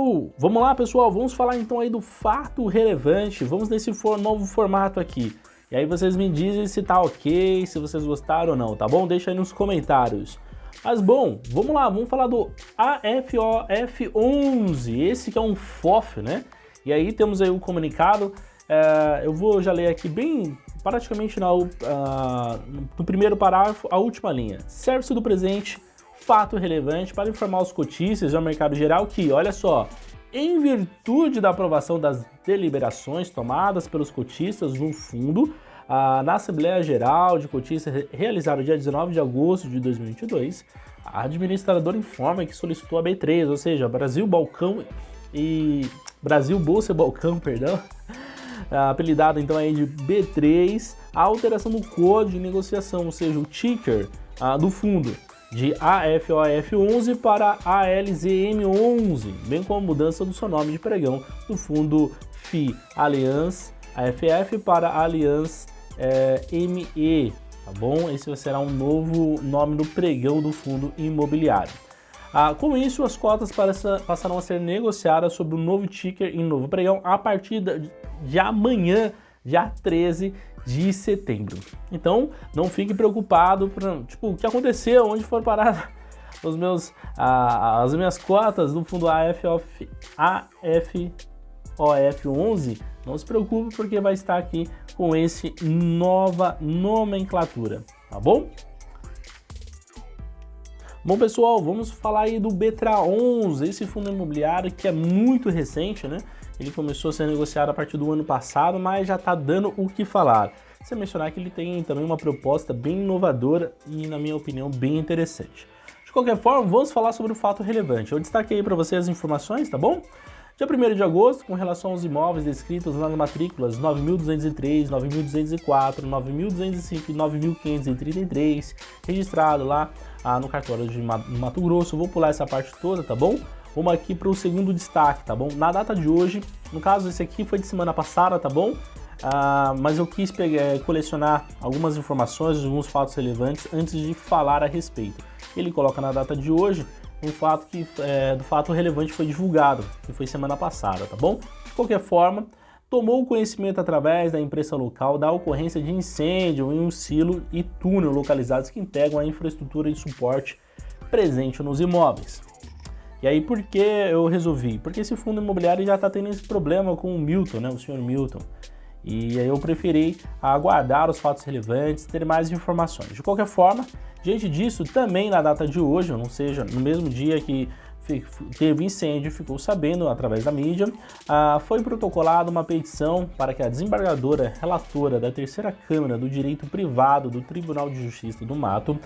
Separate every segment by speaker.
Speaker 1: Show! Vamos lá, pessoal, vamos falar então aí do fato relevante, vamos nesse novo formato aqui. E aí vocês me dizem se tá ok, se vocês gostaram ou não, tá bom? Deixa aí nos comentários. Mas bom, vamos lá, vamos falar do AFOF11, esse que é um FOF, né? E aí temos aí o comunicado, eu vou já ler aqui bem, praticamente no primeiro parágrafo, a última linha. Serve-se do presente fato relevante para informar os cotistas e ao mercado geral que, olha só, em virtude da aprovação das deliberações tomadas pelos cotistas no fundo, na Assembleia Geral de Cotistas realizada no dia 19 de agosto de 2022, a administradora informa que solicitou a B3, ou seja, Brasil Bolsa e Balcão, perdão, apelidado então aí de B3, a alteração do código de negociação, ou seja, o ticker do fundo, de AFOF11 para ALZM11, bem como a mudança do seu nome de pregão do fundo FI Allianz AFF para Allianz ME, tá bom? Esse será um novo nome do pregão do fundo imobiliário. Com isso, as cotas passarão a ser negociadas sobre o novo ticker em novo pregão a partir de amanhã, dia 13 de setembro. Então, não fique preocupado, tipo, o que aconteceu, onde foram parar as minhas cotas do fundo AFOF11, não se preocupe porque vai estar aqui com esse nova nomenclatura, tá bom? Bom, pessoal, vamos falar aí do BETRA11, esse fundo imobiliário que é muito recente, né? Ele começou a ser negociado a partir do ano passado, mas já está dando o que falar. Sem mencionar que ele tem também uma proposta bem inovadora e, na minha opinião, bem interessante. De qualquer forma, vamos falar sobre o fato relevante. Eu destaquei para vocês as informações, tá bom? Dia 1º de agosto, com relação aos imóveis descritos nas matrículas 9.203, 9.204, 9.205 e 9.533, registrado lá no cartório de Mato Grosso. Vou pular essa parte toda, tá bom? Vamos aqui para o segundo destaque, tá bom? Na data de hoje, no caso esse aqui foi de semana passada, tá bom? Mas eu quis colecionar algumas informações, alguns fatos relevantes antes de falar a respeito. Ele coloca na data de hoje um fato do fato relevante foi divulgado, que foi semana passada, tá bom? De qualquer forma, tomou conhecimento através da imprensa local da ocorrência de incêndio em um silo e túnel localizados que integram a infraestrutura de suporte presente nos imóveis. E aí, por que eu resolvi? Porque esse fundo imobiliário já está tendo esse problema com o Milton, né, o senhor Milton. E aí eu preferi aguardar os fatos relevantes, ter mais informações. De qualquer forma, diante disso, também na data de hoje, ou seja, no mesmo dia que teve incêndio, ficou sabendo através da mídia, foi protocolada uma petição para que a desembargadora relatora da terceira Câmara do Direito Privado do Tribunal de Justiça do Mato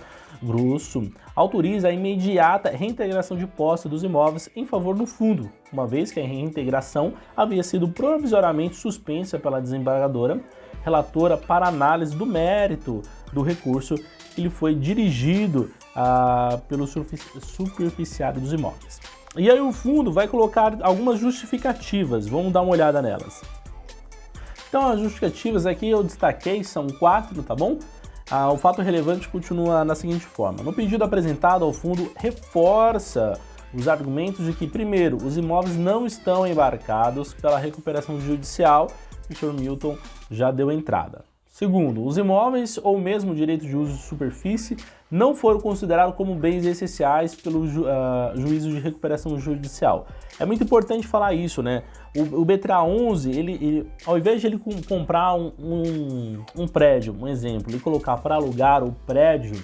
Speaker 1: Grosso autorize a imediata reintegração de posse dos imóveis em favor do fundo, uma vez que a reintegração havia sido provisoriamente suspensa pela desembargadora relatora para análise do mérito do recurso que lhe foi dirigido pelo superficiário dos imóveis. E aí o fundo vai colocar algumas justificativas, vamos dar uma olhada nelas. Então as justificativas aqui eu destaquei, são 4, tá bom? O fato relevante continua da seguinte forma. No pedido apresentado ao fundo, reforça os argumentos de que, primeiro, os imóveis não estão embarcados pela recuperação judicial, que o Sr. Milton já deu entrada. Segundo, os imóveis ou mesmo o direito de uso de superfície não foram considerados como bens essenciais pelo juízo de recuperação judicial. É muito importante falar isso, né? O BETRA11, ele, ao invés de ele comprar um prédio, um exemplo, e colocar para alugar o prédio,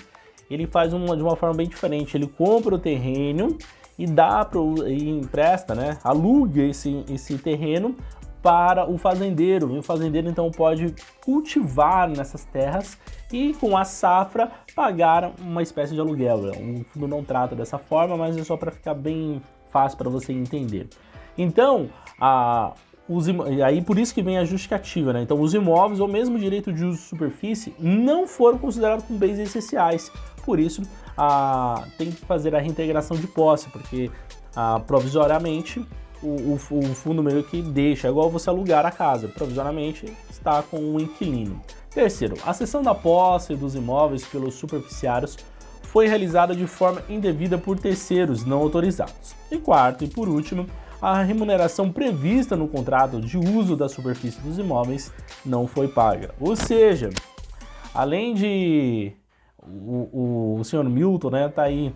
Speaker 1: ele faz de uma forma bem diferente. Ele compra o terreno e empresta, né? Aluga esse terreno para o fazendeiro, e o fazendeiro então pode cultivar nessas terras e com a safra pagar uma espécie de aluguel. O fundo não trata dessa forma, mas é só para ficar bem fácil para você entender. Então, aí por isso que vem a justificativa, né? Então, os imóveis ou mesmo o direito de uso de superfície não foram considerados como bens essenciais, por isso tem que fazer a reintegração de posse, porque provisoriamente o fundo meio que deixa, é igual você alugar a casa, provisoriamente está com um inquilino. Terceiro, a cessão da posse dos imóveis pelos superficiários foi realizada de forma indevida por terceiros não autorizados. E quarto e por último, a remuneração prevista no contrato de uso da superfície dos imóveis não foi paga. Ou seja, além de o senhor Milton, né, tá aí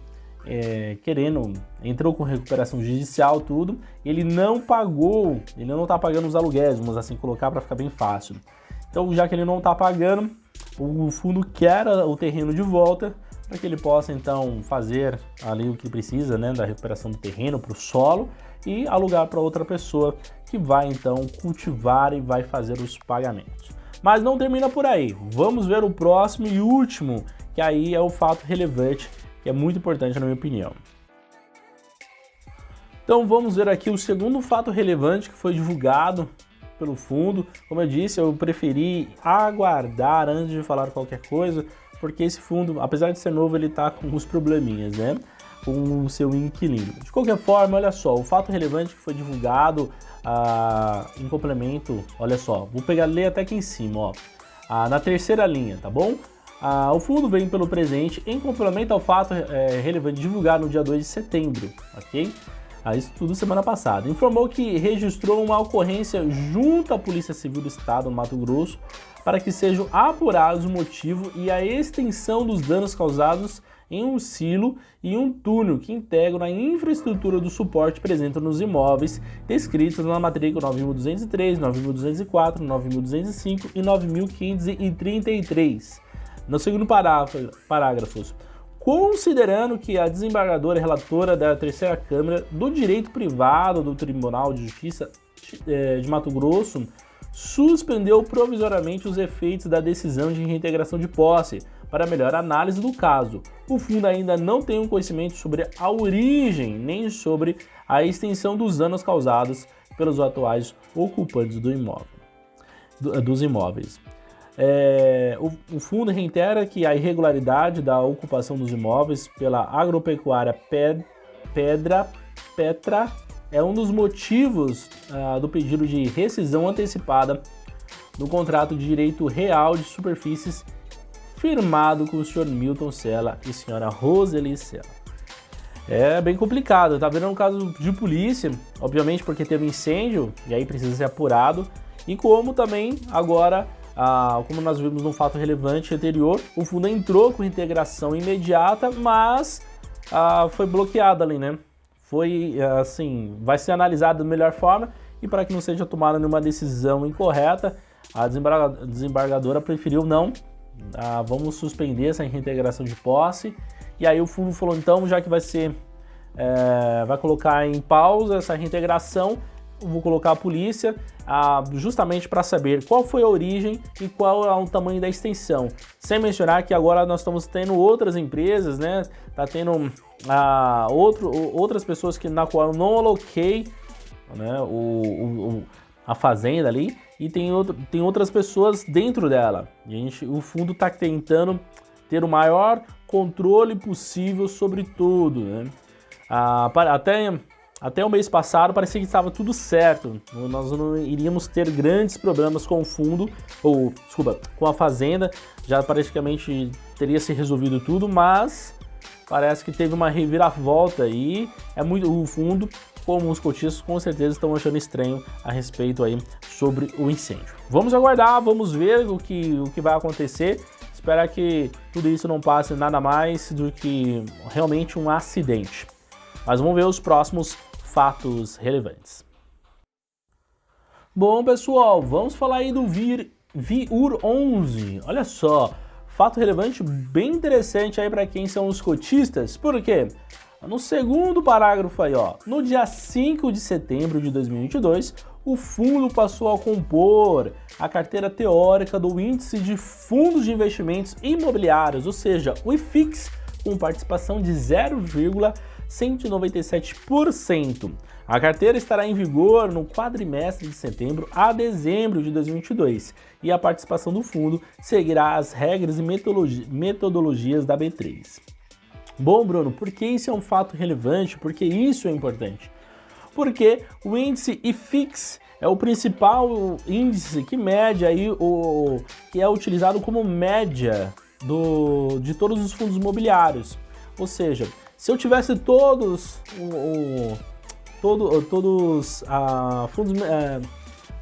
Speaker 1: entrou com recuperação judicial, tudo, ele não pagou, ele não tá pagando os aluguéis, vamos assim colocar para ficar bem fácil. Então, já que ele não tá pagando, o fundo quer o terreno de volta para que ele possa então fazer ali o que precisa, né, da recuperação do terreno para o solo e alugar para outra pessoa que vai então cultivar e vai fazer os pagamentos. Mas não termina por aí, vamos ver o próximo e último, que aí é o fato relevante, que é muito importante na minha opinião. Então vamos ver aqui o segundo fato relevante que foi divulgado pelo fundo. Como eu disse, eu preferi aguardar antes de falar qualquer coisa, porque esse fundo, apesar de ser novo, ele tá com uns probleminhas, né, com o seu inquilino. De qualquer forma, olha só, o fato relevante que foi divulgado em complemento, olha só, vou ler até aqui em cima, ó, na terceira linha, tá bom? O fundo vem pelo presente em complemento ao fato relevante divulgado no dia 2 de setembro, ok? Isso tudo semana passada. Informou que registrou uma ocorrência junto à Polícia Civil do Estado do Mato Grosso para que sejam apurados o motivo e a extensão dos danos causados em um silo e um túnel que integram a infraestrutura do suporte presente nos imóveis descritos na matrícula 9.203, 9.204, 9.205 e 9.533. No segundo parágrafo, considerando que a desembargadora relatora da terceira Câmara do Direito Privado do Tribunal de Justiça de Mato Grosso suspendeu provisoriamente os efeitos da decisão de reintegração de posse para melhor análise do caso. O fundo ainda não tem um conhecimento sobre a origem nem sobre a extensão dos danos causados pelos atuais ocupantes dos imóveis. O fundo reitera que a irregularidade da ocupação dos imóveis pela agropecuária Petra é um dos motivos do pedido de rescisão antecipada do contrato de direito real de superfícies firmado com o senhor Milton Sela e senhora Roseli Sela. É bem complicado, tá vendo um caso de polícia, obviamente porque teve incêndio e aí precisa ser apurado, e como também agora, como nós vimos no fato relevante anterior, o fundo entrou com integração imediata, mas foi bloqueado ali, né? Foi assim, vai ser analisado da melhor forma e para que não seja tomada nenhuma decisão incorreta, a desembargadora preferiu não, vamos suspender essa reintegração de posse. E aí o fundo falou, então, já que vai colocar em pausa essa reintegração, vou colocar a polícia justamente para saber qual foi a origem e qual é o tamanho da extensão. Sem mencionar que agora nós estamos tendo outras empresas, né? Tá tendo outras pessoas na qual eu não aloquei, né, a fazenda ali, e tem outras pessoas dentro dela. E o fundo está tentando ter o maior controle possível sobre tudo, né? Até o mês passado parecia que estava tudo certo, nós não iríamos ter grandes problemas com o fundo, com a fazenda, já praticamente teria se resolvido tudo, mas parece que teve uma reviravolta e o fundo, como os cotistas, com certeza estão achando estranho a respeito aí sobre o incêndio. Vamos aguardar, vamos ver o que vai acontecer. Espero que tudo isso não passe nada mais do que realmente um acidente. Mas vamos ver os próximos fatos relevantes. Bom, pessoal, vamos falar aí do VIUR 11. Olha só, fato relevante bem interessante aí para quem são os cotistas. Por quê? No segundo parágrafo aí, ó, no dia 5 de setembro de 2022, o fundo passou a compor a carteira teórica do Índice de Fundos de Investimentos Imobiliários, ou seja, o IFIX, com participação de 0,197%. A carteira estará em vigor no quadrimestre de setembro a dezembro de 2022 e a participação do fundo seguirá as regras e metodologias da B3. Bom, Bruno, por que isso é um fato relevante? Por que isso é importante? Porque o índice IFIX é o principal índice que mede aí que é utilizado como média de todos os fundos imobiliários. Ou seja, se eu tivesse todos todos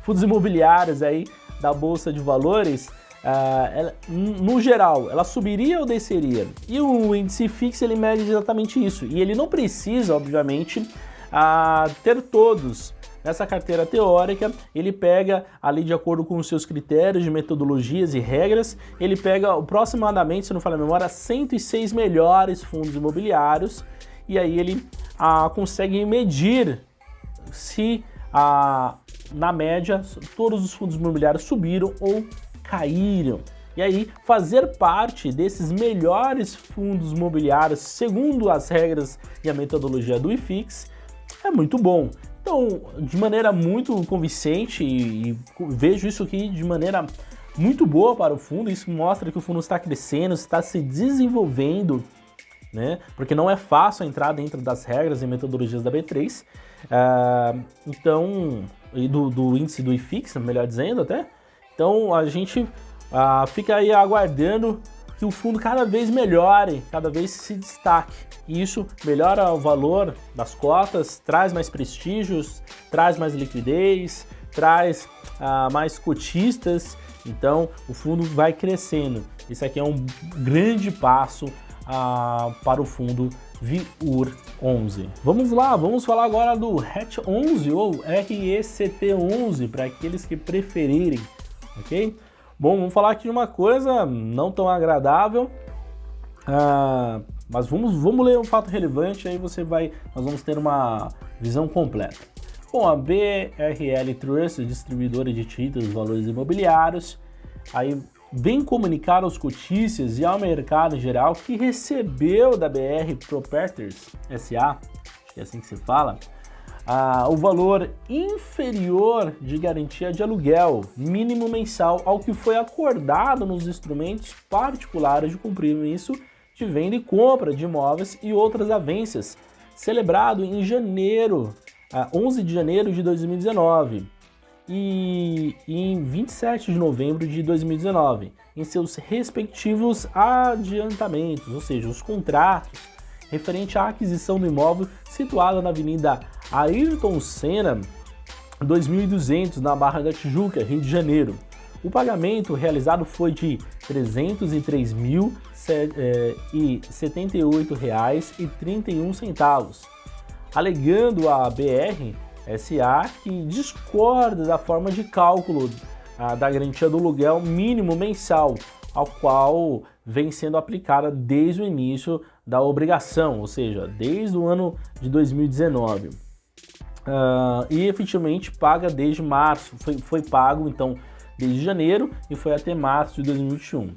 Speaker 1: fundos imobiliários aí da Bolsa de Valores, no geral, ela subiria ou desceria? E o índice FIX, ele mede exatamente isso. E ele não precisa, obviamente, ter todos nessa carteira teórica. Ele pega ali de acordo com os seus critérios de metodologias e regras, ele pega aproximadamente, se não falha a memória, 106 melhores fundos imobiliários, e aí ele consegue medir se na média todos os fundos imobiliários subiram ou caíram. E aí fazer parte desses melhores fundos imobiliários segundo as regras e a metodologia do IFIX é muito bom. Então, de maneira muito convincente, e vejo isso aqui de maneira muito boa para o fundo, isso mostra que o fundo está crescendo, está se desenvolvendo, né? Porque não é fácil entrar dentro das regras e metodologias da B3, então, e do índice do IFIX, melhor dizendo até. Então a gente fica aí aguardando que o fundo cada vez melhore, cada vez se destaque. E isso melhora o valor das cotas, traz mais prestígios, traz mais liquidez, traz mais cotistas. Então o fundo vai crescendo. Isso aqui é um grande passo para o fundo VIUR11. Vamos lá, vamos falar agora do RET11 ou RECT11 para aqueles que preferirem, ok? Bom, vamos falar aqui de uma coisa não tão agradável, mas vamos ler um fato relevante, aí nós vamos ter uma visão completa. Bom, a BRL Trust, distribuidora de títulos, valores imobiliários, aí vem comunicar aos cotistas e ao mercado em geral que recebeu da BR Properties SA, acho que é assim que se fala, o valor inferior de garantia de aluguel mínimo mensal ao que foi acordado nos instrumentos particulares de compromisso de venda e compra de imóveis e outras avanças, celebrado em 11 de janeiro de 2019 e em 27 de novembro de 2019, em seus respectivos adiantamentos, ou seja, os contratos referente à aquisição do imóvel situado na Avenida Ayrton Senna, 2200, na Barra da Tijuca, Rio de Janeiro. O pagamento realizado foi de R$ 303.078,31, alegando a BR SA que discorda da forma de cálculo da garantia do aluguel mínimo mensal, ao qual vem sendo aplicada desde o início da obrigação, ou seja, desde o ano de 2019. E efetivamente paga desde março, foi pago então desde janeiro e foi até março de 2021.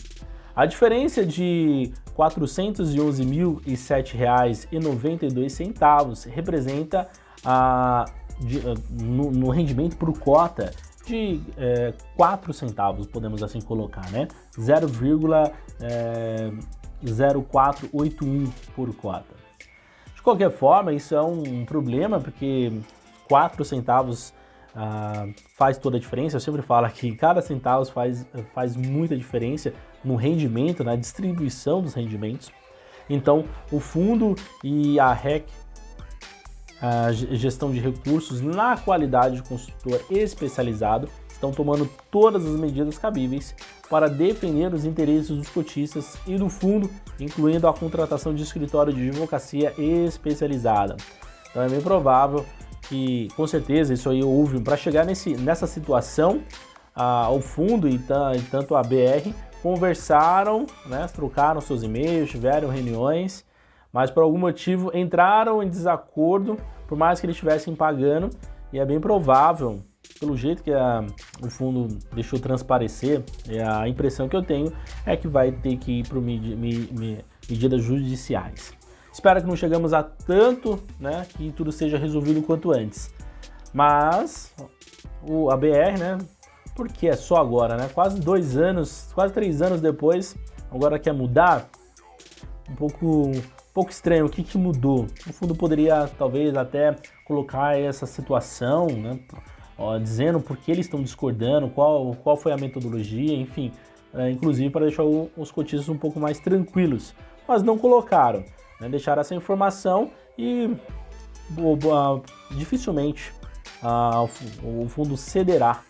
Speaker 1: A diferença de R$ 411.007,92 representa no rendimento por cota de 4 centavos, podemos assim colocar, né? 0,0481 por cota. De qualquer forma, isso é um problema, porque 4 centavos faz toda a diferença. Eu sempre falo que cada centavo faz muita diferença no rendimento, na distribuição dos rendimentos. Então, o fundo e a REC, a gestão de recursos na qualidade de consultor especializado, estão tomando todas as medidas cabíveis para defender os interesses dos cotistas e do fundo, incluindo a contratação de escritório de advocacia especializada. Então é bem provável que, com certeza, isso aí houve para chegar nessa situação. O fundo e tanto a BR conversaram, né, trocaram seus e-mails, tiveram reuniões, mas por algum motivo entraram em desacordo, por mais que eles estivessem pagando, e é bem provável, pelo jeito que o fundo deixou transparecer, a impressão que eu tenho é que vai ter que ir para medidas judiciais. Espero que não chegamos a tanto, né, que tudo seja resolvido quanto antes. Mas a BR, né, porque é só agora, né, quase 2 anos, quase 3 anos depois, agora quer mudar? Um pouco estranho. O que mudou? O fundo poderia talvez até colocar essa situação, né, dizendo por que eles estão discordando, qual foi a metodologia, enfim, inclusive para deixar os cotistas um pouco mais tranquilos, mas não colocaram, né, deixaram essa informação e dificilmente o fundo cederá,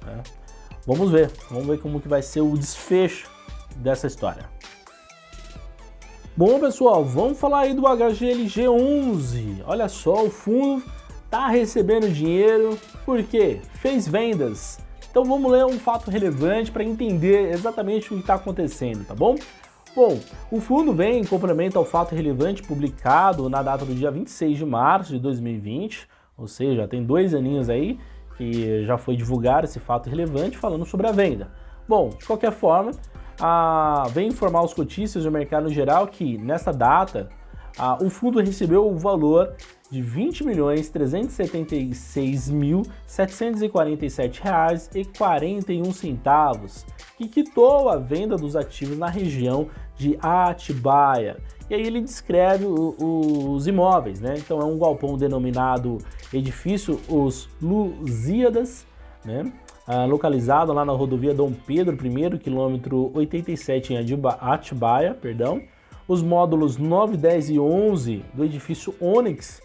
Speaker 1: né? Vamos ver como que vai ser o desfecho dessa história. Bom, pessoal, vamos falar aí do HGLG11. Olha só, o fundo tá recebendo dinheiro porque fez vendas. Então vamos ler um fato relevante para entender exatamente o que está acontecendo, tá bom? Bom, o fundo vem em complemento ao fato relevante publicado na data do dia 26 de março de 2020, ou seja, tem 2 aninhos aí que já foi divulgado esse fato relevante falando sobre a venda. Bom, de qualquer forma, vem informar os cotistas do mercado em geral que nessa data o fundo recebeu o valor de R$ 20.376.747,41, que quitou a venda dos ativos na região de Atibaia. E aí ele descreve os imóveis, né? Então é um galpão denominado Edifício Os Lusíadas, né? Localizado lá na rodovia Dom Pedro I, quilômetro 87 em Atibaia, perdão. Os módulos 9, 10 e 11 do edifício Onyx,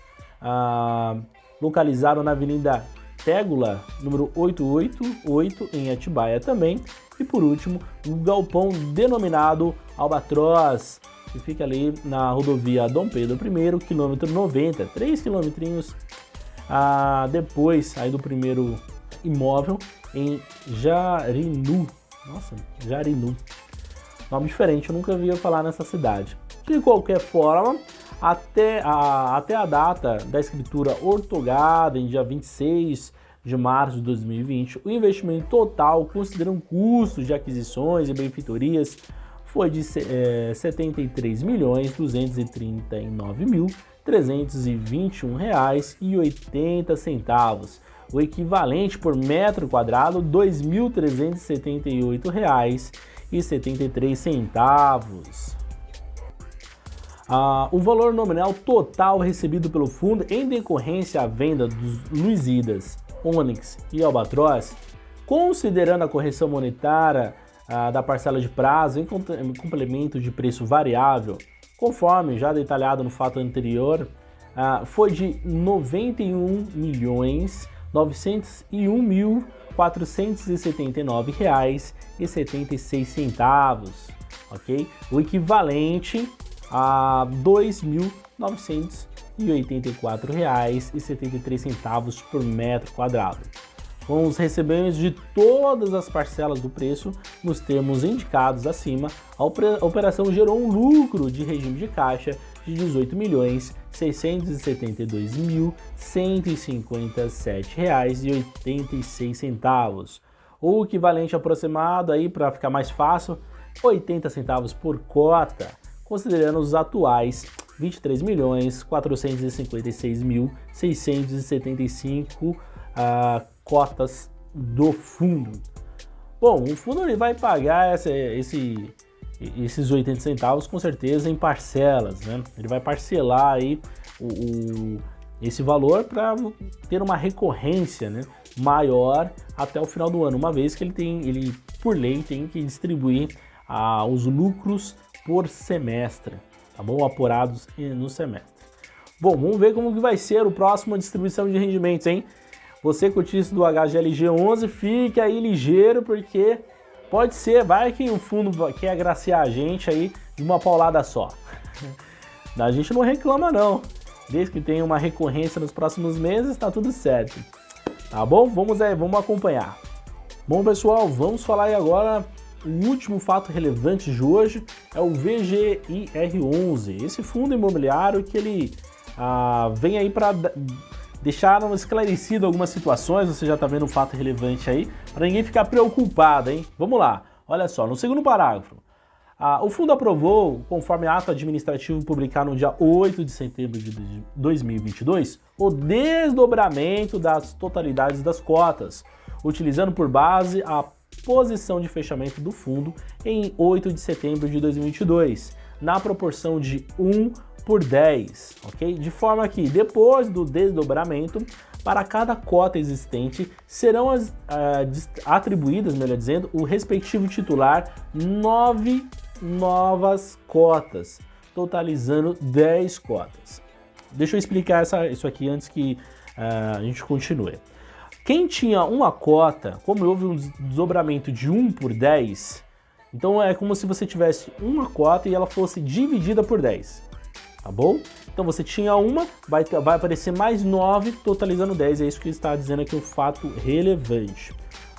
Speaker 1: localizado na Avenida Tégula, número 888, em Atibaia também. E por último, o galpão denominado Albatroz, que fica ali na rodovia Dom Pedro I, quilômetro 90, 3 quilômetrinhos depois aí do primeiro imóvel, em Jarinu. Nossa, Jarinu. Nome diferente, eu nunca ouvi falar nessa cidade. De qualquer forma, até a data da escritura ortogada, em dia 26 de março de 2020, o investimento total, considerando custos de aquisições e benfeitorias, foi de R$ 73.239.321,80, o equivalente por metro quadrado R$ 2.378,73. O valor nominal total recebido pelo fundo em decorrência à venda dos Lusíadas, Onyx e Albatroz, considerando a correção monetária da parcela de prazo em complemento de preço variável, conforme já detalhado no fato anterior, foi de R$ 91.901.479,76, ok? O equivalente a R$ 2.984,73 por metro quadrado. Com os recebimentos de todas as parcelas do preço nos termos indicados acima, a operação gerou um lucro de regime de caixa de R$ 18.672.157,86, ou equivalente aproximado aí, para ficar mais fácil, 80 centavos por cota, considerando os atuais 23.456.675 cotas do fundo. Bom, o fundo ele vai pagar esses 80 centavos com certeza em parcelas, né? Ele vai parcelar aí esse valor para ter uma recorrência, né, maior até o final do ano, uma vez que ele por lei tem que distribuir os lucros por semestre, tá bom? Apurados no semestre. Bom, vamos ver como que vai ser o próximo distribuição de rendimentos, hein? Você, cotista do HGLG11, fique aí ligeiro, porque pode ser, vai que o fundo quer agraciar a gente aí de uma paulada só. A gente não reclama não, desde que tenha uma recorrência nos próximos meses, tá tudo certo. Tá bom? Vamos acompanhar. Bom, pessoal, vamos falar aí agora. O último fato relevante de hoje é o VGIR11, esse fundo imobiliário que ele vem aí para deixar esclarecido algumas situações. Você já está vendo um fato relevante aí, para ninguém ficar preocupado, hein? Vamos lá, olha só, no segundo parágrafo, o fundo aprovou, conforme ato administrativo publicado no dia 8 de setembro de 2022, o desdobramento das totalidades das cotas, utilizando por base a posição de fechamento do fundo em 8 de setembro de 2022, na proporção de 1/10, ok? De forma que, depois do desdobramento, para cada cota existente, serão atribuídas, melhor dizendo, o respectivo titular 9 novas cotas, totalizando 10 cotas. deixa eu explicar isso aqui antes que a gente continue. Quem tinha uma cota, como houve um desdobramento de 1 por 10, então é como se você tivesse uma cota e ela fosse dividida por 10, tá bom? Então você tinha uma, vai aparecer mais 9, totalizando 10, é isso que está dizendo aqui, um fato relevante,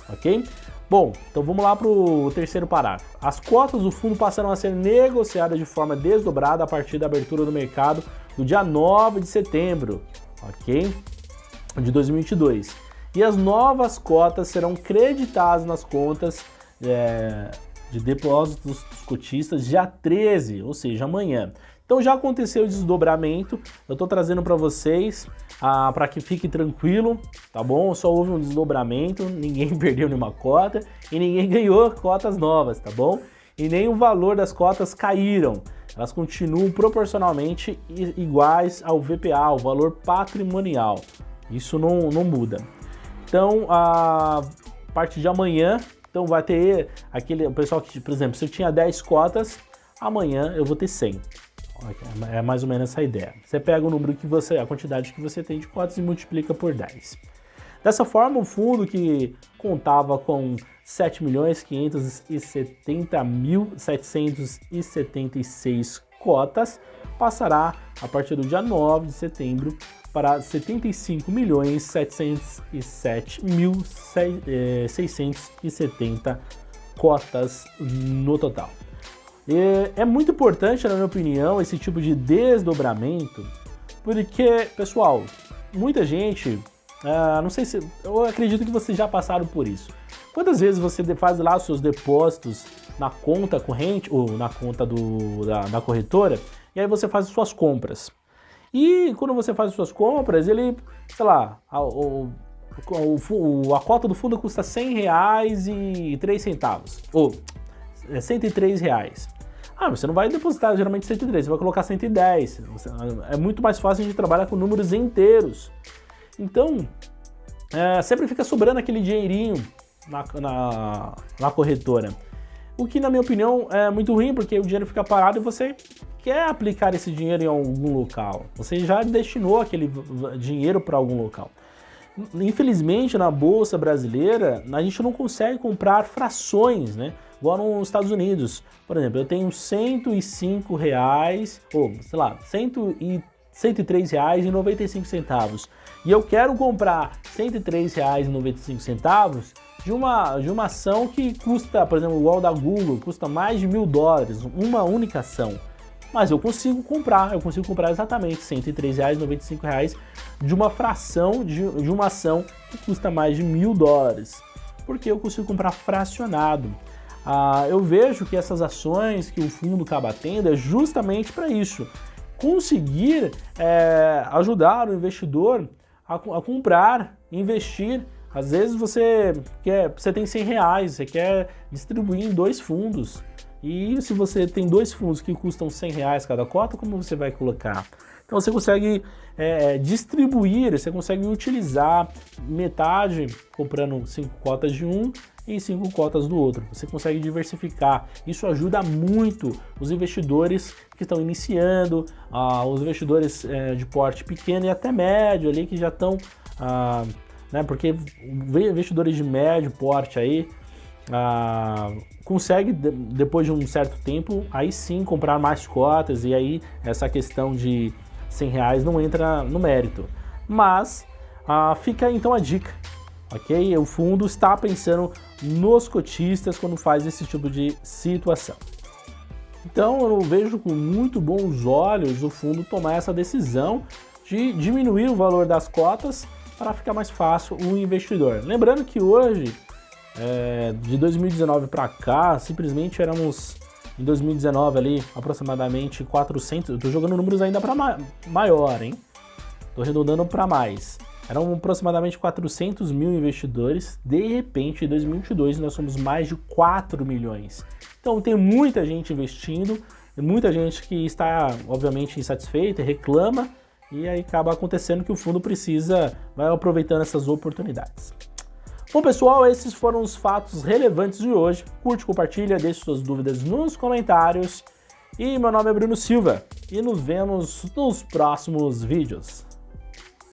Speaker 1: ok? Bom, então vamos lá para o terceiro parágrafo. As cotas do fundo passaram a ser negociadas de forma desdobrada a partir da abertura do mercado no dia 9 de setembro, ok? De 2022. E as novas cotas serão creditadas nas contas de depósitos dos cotistas dia 13, ou seja, amanhã. Então já aconteceu o desdobramento, eu estou trazendo para vocês, para que fique tranquilo, tá bom? Só houve um desdobramento, ninguém perdeu nenhuma cota e ninguém ganhou cotas novas, tá bom? E nem o valor das cotas caíram, elas continuam proporcionalmente iguais ao VPA, o valor patrimonial, isso não muda. Então, a partir de amanhã, então vai ter o pessoal que, por exemplo, se eu tinha 10 cotas, amanhã eu vou ter 100. É mais ou menos essa ideia. Você pega o número a quantidade que você tem de cotas e multiplica por 10. Dessa forma, o fundo que contava com 7.570.776 cotas passará, a partir do dia 9 de setembro, para 75.707.670 cotas no total. É muito importante, na minha opinião, esse tipo de desdobramento, porque, pessoal, muita gente, não sei se, eu acredito que vocês já passaram por isso. Quantas vezes você faz lá os seus depósitos na conta corrente, ou na conta da corretora, e aí você faz as suas compras. E quando você faz as suas compras, ele, sei lá, a cota do fundo custa R$100,03, ou R$103. Você não vai depositar geralmente 103, você vai colocar 110. É muito mais fácil de trabalhar com números inteiros. Então, sempre fica sobrando aquele dinheirinho na corretora. O que, na minha opinião, é muito ruim, porque o dinheiro fica parado e você quer aplicar esse dinheiro em algum local. Você já destinou aquele dinheiro para algum local. Infelizmente, na Bolsa Brasileira, a gente não consegue comprar frações, né? Igual nos Estados Unidos. Por exemplo, eu tenho R$105, ou sei lá, R$103,95. E eu quero comprar R$103,95 de uma ação que custa, por exemplo, igual da Google, custa mais de $1.000, uma única ação. Mas eu consigo comprar exatamente R$103,95 de uma fração de uma ação que custa mais de $1.000, porque eu consigo comprar fracionado. Eu vejo que essas ações que o fundo acaba tendo é justamente para isso, conseguir ajudar o investidor a comprar, investir. Às vezes você tem R$100, você quer distribuir em 2 fundos. E se você tem 2 fundos que custam R$100 cada cota, como você vai colocar? Então você consegue distribuir, você consegue utilizar metade comprando 5 cotas de um e 5 cotas do outro. Você consegue diversificar. Isso ajuda muito os investidores que estão iniciando, os investidores de porte pequeno e até médio ali que já estão, porque investidores de médio porte aí consegue, depois de um certo tempo, aí sim comprar mais cotas, e aí essa questão de R$100 não entra no mérito. Mas fica então a dica, ok? O fundo está pensando nos cotistas quando faz esse tipo de situação. Então eu vejo com muito bons olhos o fundo tomar essa decisão de diminuir o valor das cotas para ficar mais fácil o investidor. Lembrando que hoje, de 2019 para cá, simplesmente éramos, em 2019 ali, aproximadamente 400, eu tô jogando números ainda para maior, hein? Tô arredondando para mais. Eram aproximadamente 400 mil investidores, de repente, em 2022 nós somos mais de 4 milhões. Então tem muita gente investindo, muita gente que está, obviamente, insatisfeita, reclama, e aí acaba acontecendo que o fundo vai aproveitando essas oportunidades. Bom, pessoal, esses foram os fatos relevantes de hoje. Curte, compartilha, deixe suas dúvidas nos comentários E meu nome é Bruno Silva e nos vemos nos próximos vídeos.